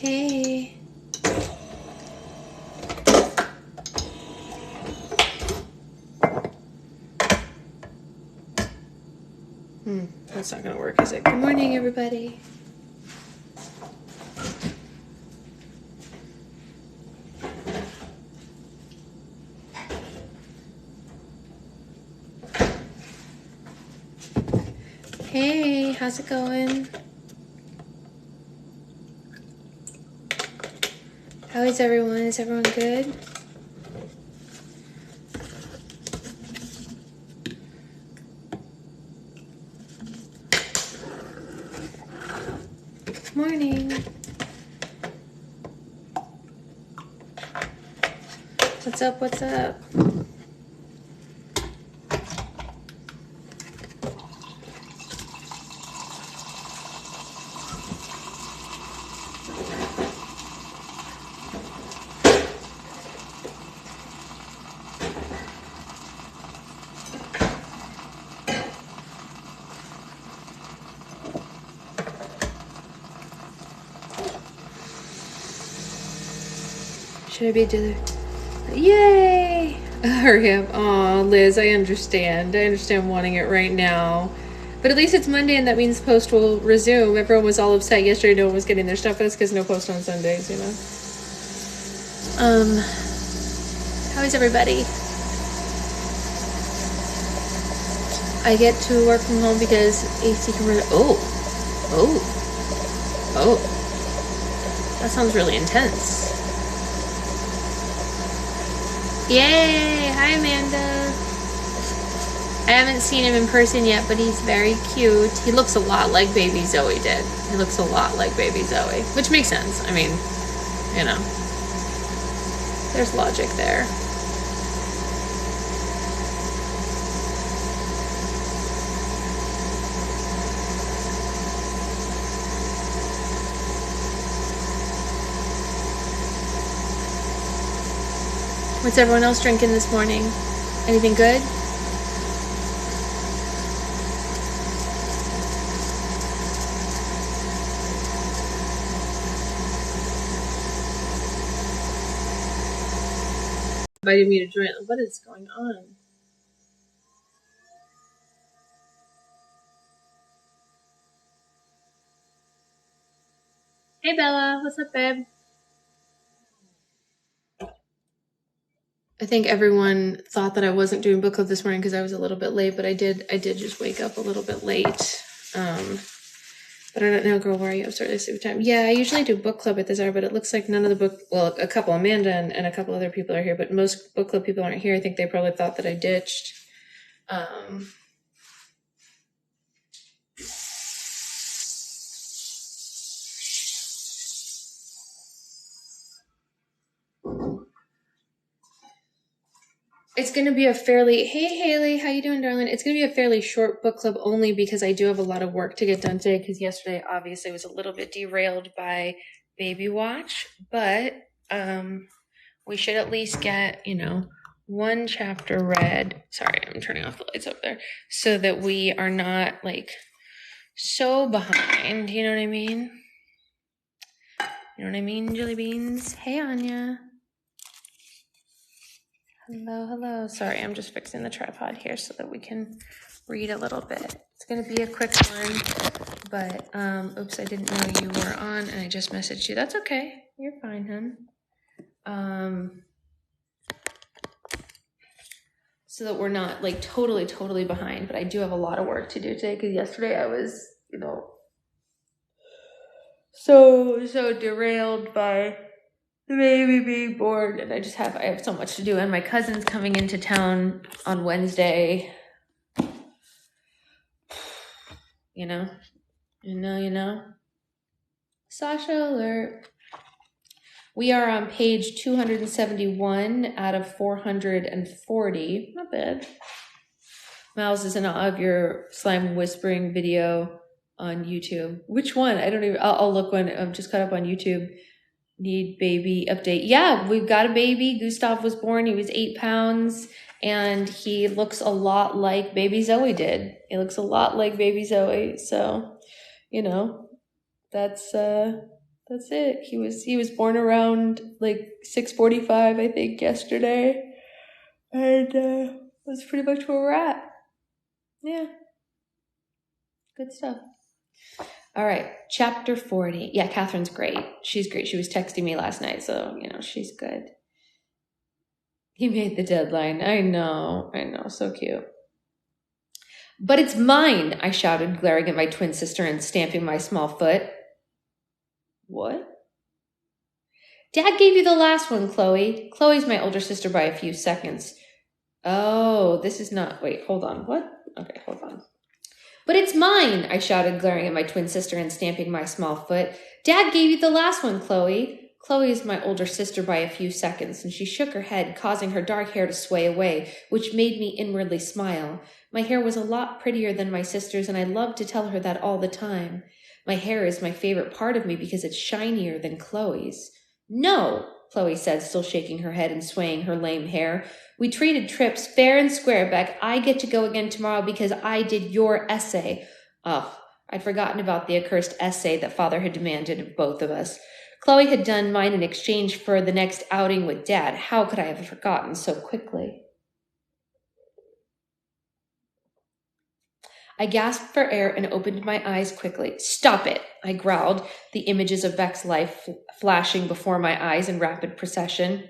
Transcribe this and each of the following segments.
Hey. That's not gonna work, is it? Good morning, everybody. Hey, how's it going? How is everyone? Is everyone good? Morning. What's up? What's up? Should I be doing? Yay! Hurry up. Aw, Liz, I understand. I understand wanting it right now. But at least it's Monday, and that means post will resume. Everyone was all upset yesterday. No one was getting their stuff. That's because no post on Sundays, you know? How is everybody? I get to work from home because AC can run. Oh. That sounds really intense. Yay! Hi, Amanda. I haven't seen him in person yet, but he's very cute. He looks a lot like baby Zoe did. He looks a lot like baby Zoe, which makes sense. I mean, you know, there's logic there. What's everyone else drinking this morning? Anything good? Invited me to join. What is going on? Hey Bella, what's up, babe? I think everyone thought that I wasn't doing book club this morning because I was a little bit late, but I did just wake up a little bit late. But I don't know, girl, why are you up so early sleep time? Yeah, I usually do book club at this hour, but it looks like none of the book, well, a couple, Amanda and a couple other people are here, but most book club people aren't here. I think they probably thought that I ditched. It's going to be a fairly, hey Haley, how you doing, darling? It's going to be a fairly short book club only because I do have a lot of work to get done today because yesterday obviously was a little bit derailed by baby watch, but we should at least get, one chapter read. Sorry, I'm turning off the lights up there so that we are not like so behind, you know what I mean? You know what I mean, Jelly Beans? Hey, Anya. Hello. Sorry, I'm just fixing the tripod here so that we can read a little bit. It's going to be a quick one, but, oops, I didn't know you were on and I just messaged you. That's okay. You're fine, hun. So that we're not like totally behind, but I do have a lot of work to do today because yesterday I was, so derailed by the baby being born, and I have so much to do, and my cousin's coming into town on Wednesday. You know. Sasha alert. We are on page 271 out of 440. Not bad. Miles is in awe of your slime whispering video on YouTube. Which one? I don't even, I'll look when I'm just caught up on YouTube. Need baby update. Yeah, we've got a baby. Gustav was born. He was 8 pounds and he looks a lot like baby Zoe did. He looks a lot like baby Zoe. So, that's That's it. He was born around like 6:45, I think, yesterday. And that's pretty much where we're at. Yeah. Good stuff. All right. Chapter 40. Yeah, Catherine's great. She's great. She was texting me last night, so, she's good. He made the deadline. I know. So cute. But it's mine, I shouted, glaring at my twin sister and stamping my small foot. What? Dad gave you the last one, Chloe. Chloe's my older sister by a few seconds. Oh, this is not... Wait, hold on. What? Okay, hold on. But it's mine, I shouted, glaring at my twin sister and stamping my small foot. Dad gave you the last one, Chloe. Chloe is my older sister by a few seconds, and she shook her head, causing her dark hair to sway away, which made me inwardly smile. My hair was a lot prettier than my sister's, and I loved to tell her that all the time. My hair is my favorite part of me because it's shinier than Chloe's. No, Chloe said, still shaking her head and swaying her lame hair. We traded trips fair and square, Beck. I get to go again tomorrow because I did your essay. Oh, I'd forgotten about the accursed essay that Father had demanded of both of us. Chloe had done mine in exchange for the next outing with Dad. How could I have forgotten so quickly? I gasped for air and opened my eyes quickly. Stop it, I growled, the images of Beck's life flashing before my eyes in rapid procession,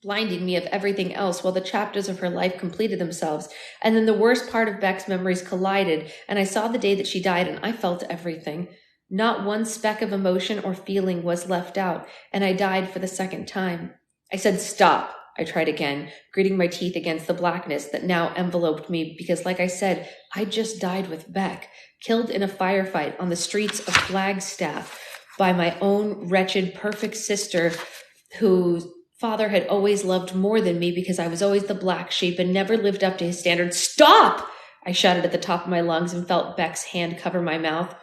blinding me of everything else while the chapters of her life completed themselves. And then the worst part of Beck's memories collided, and I saw the day that she died, and I felt everything. Not one speck of emotion or feeling was left out, and I died for the second time. I said, stop. I tried again, gritting my teeth against the blackness that now enveloped me because, like I said, I just died with Beck, killed in a firefight on the streets of Flagstaff by my own wretched, perfect sister whose father had always loved more than me because I was always the black sheep and never lived up to his standards. Stop! I shouted at the top of my lungs and felt Beck's hand cover my mouth.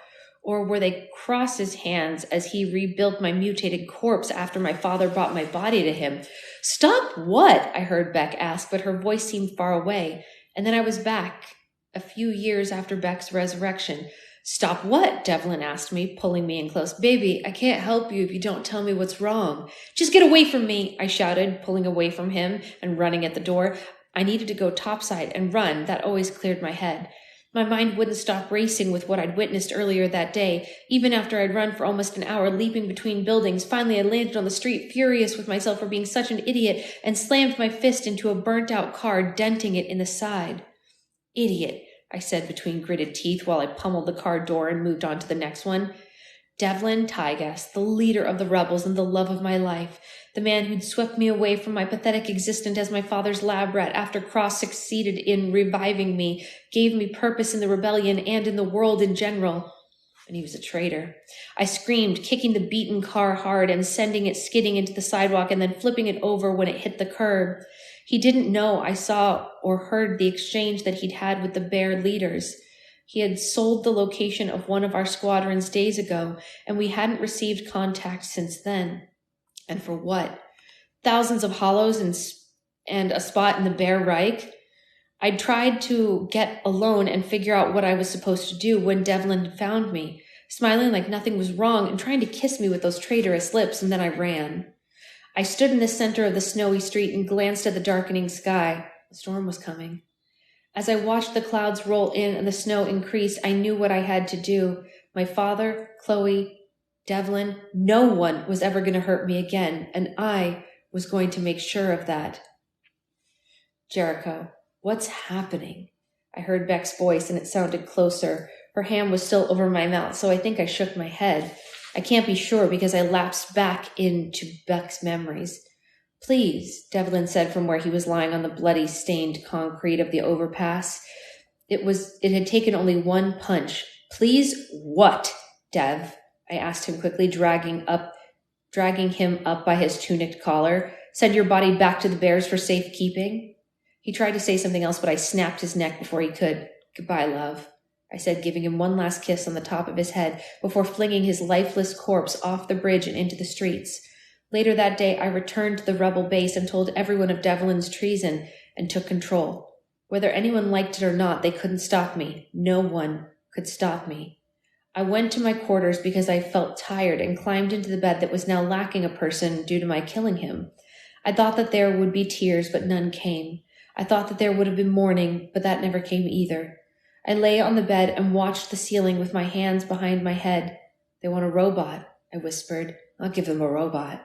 Or were they crossed his hands as he rebuilt my mutated corpse after my father brought my body to him? Stop what? I heard Beck ask, but her voice seemed far away. And then I was back a few years after Beck's resurrection. Stop what? Devlin asked me, pulling me in close. Baby, I can't help you if you don't tell me what's wrong. Just get away from me, I shouted, pulling away from him and running at the door. I needed to go topside and run. That always cleared my head. My mind wouldn't stop racing with what I'd witnessed earlier that day. Even after I'd run for almost an hour, leaping between buildings, finally I landed on the street, furious with myself for being such an idiot, and slammed my fist into a burnt-out car, denting it in the side. Idiot, I said between gritted teeth while I pummeled the car door and moved on to the next one. Devlin Tygas, the leader of the rebels and the love of my life, the man who'd swept me away from my pathetic existence as my father's lab rat after Cross succeeded in reviving me, gave me purpose in the rebellion and in the world in general. And he was a traitor. I screamed, kicking the beaten car hard and sending it skidding into the sidewalk and then flipping it over when it hit the curb. He didn't know I saw or heard the exchange that he'd had with the Bear leaders. He had sold the location of one of our squadrons days ago, and we hadn't received contact since then. And for what? Thousands of hollows and a spot in the Bear Reich? I'd tried to get alone and figure out what I was supposed to do when Devlin had found me, smiling like nothing was wrong and trying to kiss me with those traitorous lips, and then I ran. I stood in the center of the snowy street and glanced at the darkening sky. The storm was coming. As I watched the clouds roll in and the snow increase, I knew what I had to do. My father, Chloe, Devlin, no one was ever going to hurt me again, and I was going to make sure of that. Jericho, what's happening? I heard Beck's voice, and it sounded closer. Her hand was still over my mouth, so I think I shook my head. I can't be sure because I lapsed back into Beck's memories. Please, Devlin said from where he was lying on the bloody, stained concrete of the overpass. It had taken only one punch. Please what, Dev? I asked him quickly, dragging him up by his tunicked collar. Send your body back to the Bears for safekeeping? He tried to say something else, but I snapped his neck before he could. Goodbye, love, I said, giving him one last kiss on the top of his head before flinging his lifeless corpse off the bridge and into the streets. Later that day, I returned to the rebel base and told everyone of Devlin's treason and took control. Whether anyone liked it or not, they couldn't stop me. No one could stop me. I went to my quarters because I felt tired and climbed into the bed that was now lacking a person due to my killing him. I thought that there would be tears, but none came. I thought that there would have been mourning, but that never came either. I lay on the bed and watched the ceiling with my hands behind my head. They want a robot, I whispered. I'll give them a robot.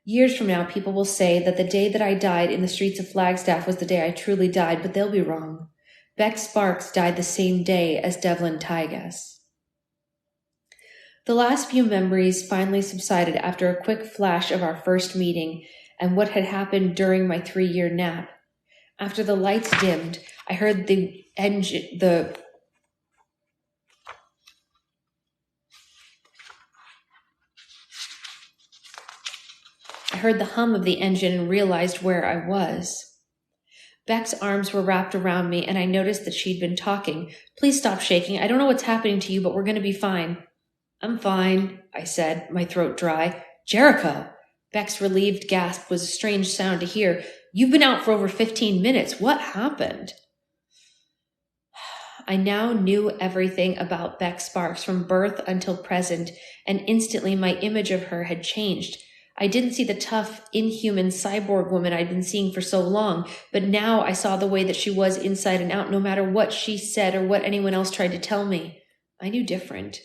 Years from now, people will say that the day that I died in the streets of Flagstaff was the day I truly died, but they'll be wrong. Beck Sparks died the same day as Devlin Tygas. The last few memories finally subsided after a quick flash of our first meeting and what had happened during my 3-year nap. After the lights dimmed, I heard the hum of the engine and realized where I was. Beck's arms were wrapped around me, and I noticed that she'd been talking. Please stop shaking. I don't know what's happening to you, but we're going to be fine. I'm fine, I said, my throat dry. Jericho! Beck's relieved gasp was a strange sound to hear. You've been out for over 15 minutes. What happened? I now knew everything about Beck Sparks from birth until present, and instantly my image of her had changed. I didn't see the tough, inhuman cyborg woman I'd been seeing for so long, but now I saw the way that she was inside and out, no matter what she said or what anyone else tried to tell me. I knew different.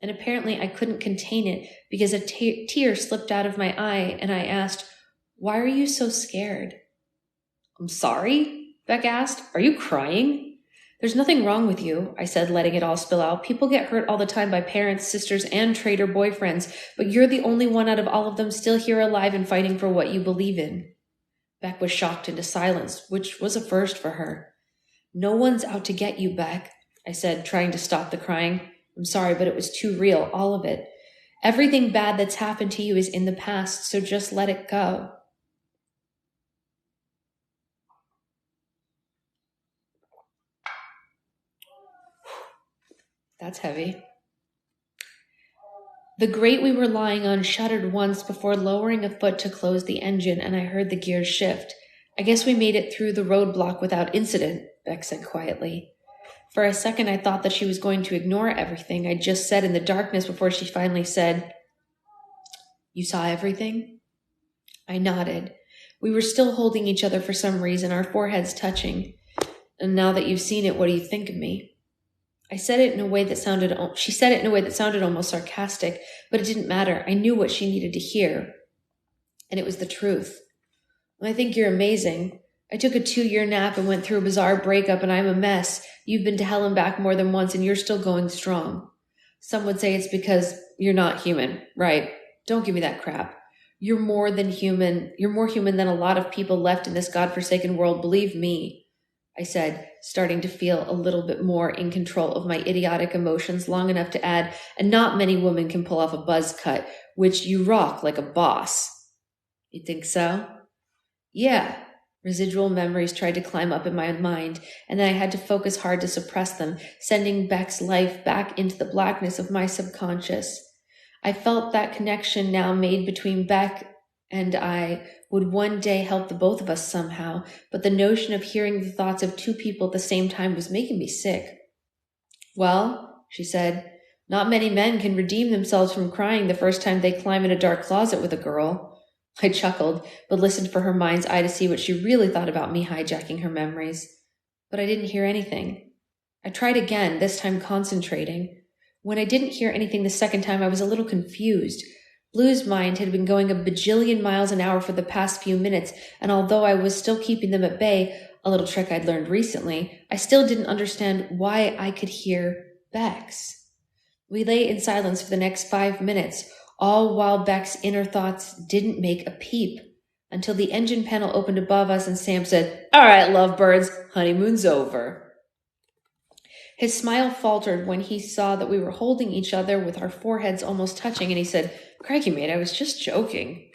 And apparently I couldn't contain it because a tear slipped out of my eye, and I asked, Why are you so scared? I'm sorry, Beck asked. Are you crying? There's nothing wrong with you, I said, letting it all spill out. People get hurt all the time by parents, sisters, and traitor boyfriends, but you're the only one out of all of them still here alive and fighting for what you believe in. Beck was shocked into silence, which was a first for her. No one's out to get you, Beck, I said, trying to stop the crying. I'm sorry, but it was too real, all of it. Everything bad that's happened to you is in the past, so just let it go. That's heavy. The grate we were lying on shuddered once before lowering a foot to close the engine, and I heard the gears shift. I guess we made it through the roadblock without incident, Beck said quietly. For a second, I thought that she was going to ignore everything I'd just said in the darkness before she finally said, You saw everything? I nodded. We were still holding each other for some reason, our foreheads touching. And now that you've seen it, what do you think of me? She said it in a way that sounded almost sarcastic, but it didn't matter. I knew what she needed to hear. And it was the truth. I think you're amazing. I took a 2-year nap and went through a bizarre breakup, and I'm a mess. You've been to hell and back more than once, and you're still going strong. Some would say it's because you're not human, right? Don't give me that crap. You're more than human. You're more human than a lot of people left in this godforsaken world. Believe me, I said, starting to feel a little bit more in control of my idiotic emotions, long enough to add, and not many women can pull off a buzz cut, which you rock like a boss. You think so? Yeah. Residual memories tried to climb up in my mind, and then I had to focus hard to suppress them, sending Beck's life back into the blackness of my subconscious. I felt that connection now made between Beck and I would one day help the both of us somehow, but the notion of hearing the thoughts of two people at the same time was making me sick. Well, she said, not many men can redeem themselves from crying the first time they climb in a dark closet with a girl. I chuckled, but listened for her mind's eye to see what she really thought about me hijacking her memories. But I didn't hear anything. I tried again, this time concentrating. When I didn't hear anything the second time, I was a little confused. Blue's mind had been going a bajillion miles an hour for the past few minutes, and although I was still keeping them at bay, a little trick I'd learned recently, I still didn't understand why I could hear Beck's. We lay in silence for the next 5 minutes, all while Beck's inner thoughts didn't make a peep, until the engine panel opened above us and Sam said, All right, lovebirds, honeymoon's over. His smile faltered when he saw that we were holding each other with our foreheads almost touching, and he said, Crikey, mate, I was just joking.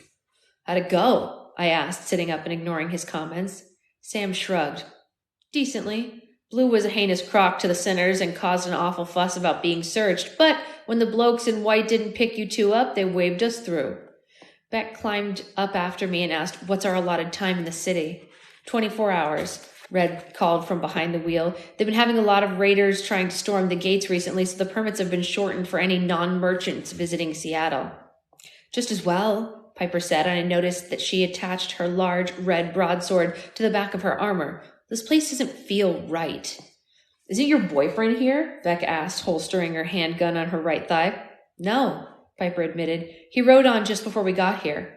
How'd it go? I asked, sitting up and ignoring his comments. Sam shrugged. Decently. Blue was a heinous crock to the sinners and caused an awful fuss about being searched, but when the blokes in white didn't pick you two up, they waved us through. Beck climbed up after me and asked, What's our allotted time in the city? 24 hours. Red called from behind the wheel. They've been having a lot of raiders trying to storm the gates recently, so the permits have been shortened for any non-merchants visiting Seattle. Just as well, Piper said, and I noticed that she attached her large red broadsword to the back of her armor. This place doesn't feel right. Is it your boyfriend here? Beck asked, holstering her handgun on her right thigh. No, Piper admitted. He rode on just before we got here.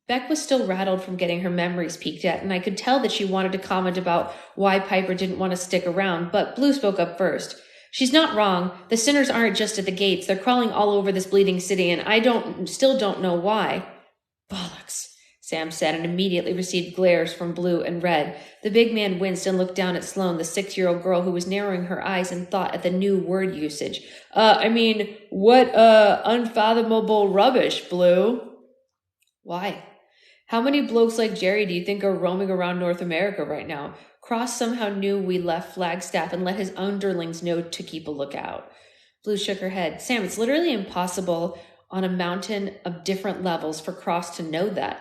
Beck was still rattled from getting her memories peeked at, and I could tell that she wanted to comment about why Piper didn't want to stick around, but Blue spoke up first. She's not wrong. The sinners aren't just at the gates. They're crawling all over this bleeding city, and I still don't know why. Bollocks, Sam said, and immediately received glares from Blue and Red. The big man winced and looked down at Sloane, the 6-year-old girl who was narrowing her eyes in thought at the new word usage. What unfathomable rubbish, Blue. Why? How many blokes like Jerry do you think are roaming around North America right now? Cross somehow knew we left Flagstaff and let his underlings know to keep a lookout. Blue shook her head. Sam, it's literally impossible on a mountain of different levels for Cross to know that.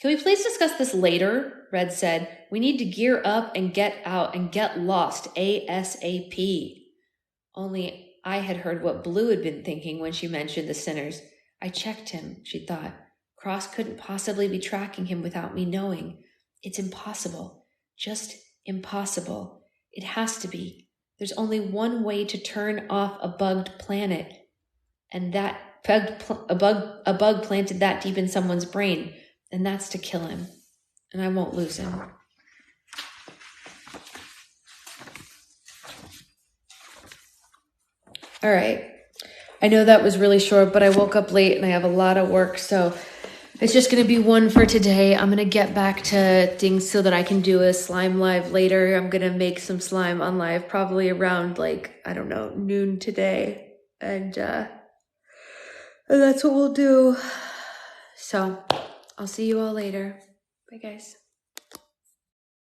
Can we please discuss this later? Red said. We need to gear up and get out and get lost ASAP. Only I had heard what Blue had been thinking when she mentioned the sinners. I checked him, she thought. Cross couldn't possibly be tracking him without me knowing. It's impossible. Just impossible. It has to be. There's only one way to turn off a bugged planet. And a bug planted that deep in someone's brain. And that's to kill him. And I won't lose him. All right. I know that was really short, but I woke up late and I have a lot of work, so it's just going to be one for today. I'm going to get back to things so that I can do a slime live later. I'm going to make some slime on live probably around noon today. And that's what we'll do. So I'll see you all later. Bye, guys.